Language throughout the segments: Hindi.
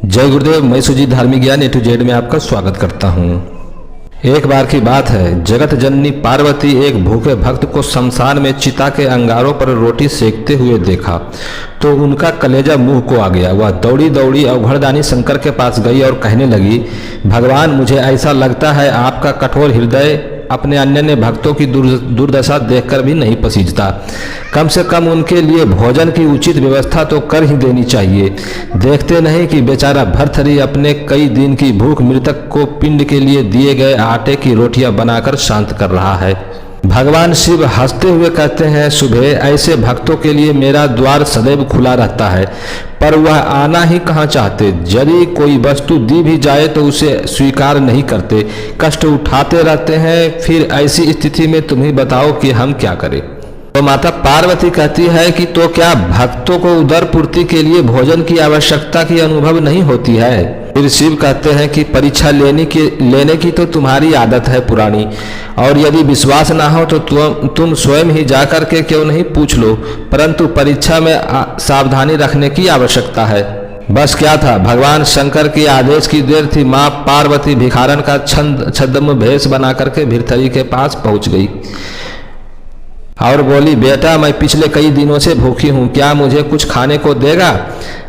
जय गुरुदेव, मैं सुजीत धार्मिक ज्ञान A to Z में आपका स्वागत करता हूँ। एक बार की बात है, जगत जननी पार्वती एक भूखे भक्त को शमशान में चिता के अंगारों पर रोटी सेकते हुए देखा तो उनका कलेजा मुंह को आ गया। वह दौड़ी दौड़ी अवघड़दानी शंकर के पास गई और कहने लगी, भगवान, मुझे ऐसा लगता है आपका कठोर हृदय अपने अन्य भक्तों की दुर्दशा देखकर भी नहीं पसीजता। कम से कम उनके लिए भोजन की उचित व्यवस्था तो कर ही देनी चाहिए। देखते नहीं कि बेचारा भर्तहरि अपने कई दिन की भूख मृतक को पिंड के लिए दिए गए आटे की रोटियां बनाकर शांत कर रहा है। भगवान शिव हंसते हुए कहते हैं, सुबह ऐसे भक्तों के लिए मेरा द्वार सदैव खुला रहता है, पर वह आना ही कहाँ चाहते। यदि कोई वस्तु दी भी जाए तो उसे स्वीकार नहीं करते, कष्ट उठाते रहते हैं। फिर ऐसी स्थिति में तुम ही बताओ कि हम क्या करें। तो माता पार्वती कहती है कि तो क्या भक्तों को उदर पूर्ति के लिए भोजन की आवश्यकता की अनुभव नहीं होती है। फिर शिव कहते हैं कि परीक्षा लेने की तो तुम्हारी आदत है पुरानी, और यदि विश्वास ना हो तो तुम स्वयं ही जाकर के क्यों नहीं पूछ लो। परंतु परीक्षा में सावधानी रखने की आवश्यकता है। बस क्या था, भगवान शंकर के आदेश की देर थी। माँ पार्वती भिखारन का छद्म भेष बना करके भर्तहरि के पास पहुंच गई और बोली, बेटा, मैं पिछले कई दिनों से भूखी हूँ, क्या मुझे कुछ खाने को देगा।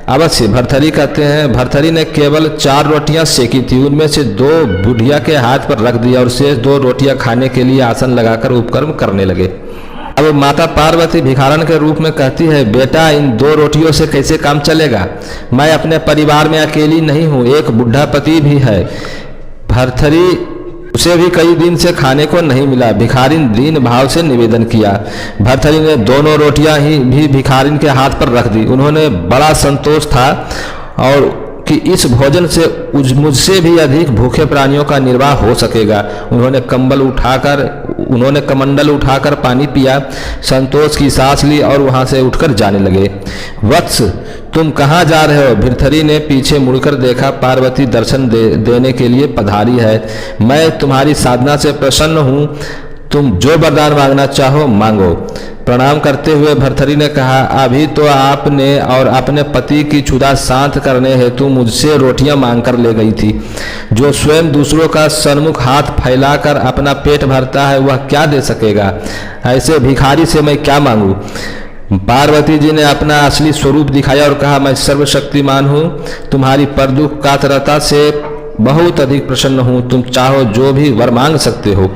अवश्य, भर्तहरि कहते हैं। भर्तहरि ने केवल 4 रोटियां सेकी थी, उनमें से 2 बुढ़िया के हाथ पर रख दिया और शेष 2 रोटियां खाने के लिए आसन लगाकर उपक्रम करने लगे। अब माता पार्वती भिखारन के रूप में कहती है, बेटा, इन 2 रोटियों से कैसे काम चलेगा। मैं अपने परिवार में अकेली नहीं हूँ, एक बुढ़ा पति भी है। भर्तहरि, उसे भी कई दिन से खाने को नहीं मिला। भिखारिन दीन भाव से निवेदन किया। भर्तहरि ने दोनों रोटियां ही भी भिखारिन के हाथ पर रख दी। उन्होंने बड़ा संतोष था और कि इस भोजन से मुझसे भी अधिक भूखे प्राणियों का निर्वाह हो सकेगा। उन्होंने कमंडल उठाकर पानी पिया, संतोष की सांस ली और वहां से उठकर जाने लगे। वत्स, तुम कहाँ जा रहे हो। भर्तहरि ने पीछे मुड़कर देखा। पार्वती दर्शन देने के लिए पधारी है। मैं तुम्हारी साधना से प्रसन्न हूँ, तुम जो वरदान मांगना चाहो मांगो। प्रणाम करते हुए भर्तहरि ने कहा, अभी तो आपने और अपने पति की क्षुधा शांत करने हेतु मुझसे रोटियां मांगकर ले गई थी। जो स्वयं दूसरों का सन्मुख हाथ फैलाकर अपना पेट भरता है वह क्या दे सकेगा। ऐसे भिखारी से मैं क्या मांगू। पार्वती जी ने अपना असली स्वरूप दिखाया और कहा, मैं सर्वशक्तिमान हूँ, तुम्हारी परदुख कातरता से बहुत अधिक प्रसन्न हूँ, तुम चाहो जो भी वर मांग सकते हो।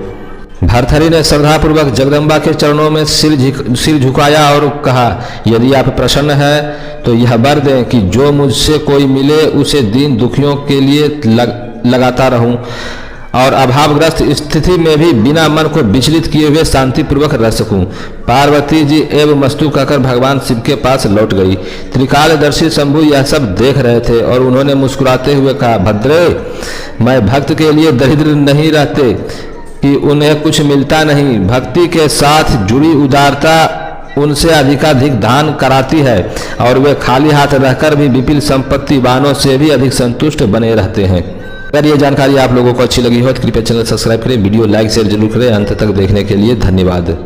भर्तहरि ने श्रद्धापूर्वक जगदम्बा के चरणों में सिर झुकाया और कहा, यदि आप प्रसन्न हैं तो यह वर दें कि जो मुझसे कोई मिले उसे दीन दुखियों के लिए लगाता रहूं और अभावग्रस्त स्थिति में भी बिना मन को विचलित किए हुए शांतिपूर्वक रह सकूं। पार्वती जी एवं मस्तु कहकर भगवान शिव के पास लौट गई। त्रिकालदर्शी शंभु यह सब देख रहे थे और उन्होंने मुस्कुराते हुए कहा, भद्रे, मैं भक्त के लिए दरिद्र नहीं रहते कि उन्हें कुछ मिलता नहीं। भक्ति के साथ जुड़ी उदारता उनसे अधिकाधिक दान कराती है और वे खाली हाथ रहकर भी विपुल संपत्ति वानों से भी अधिक संतुष्ट बने रहते हैं। अगर ये जानकारी आप लोगों को अच्छी लगी हो तो कृपया चैनल सब्सक्राइब करें, वीडियो लाइक शेयर जरूर करें। अंत तक देखने के लिए धन्यवाद।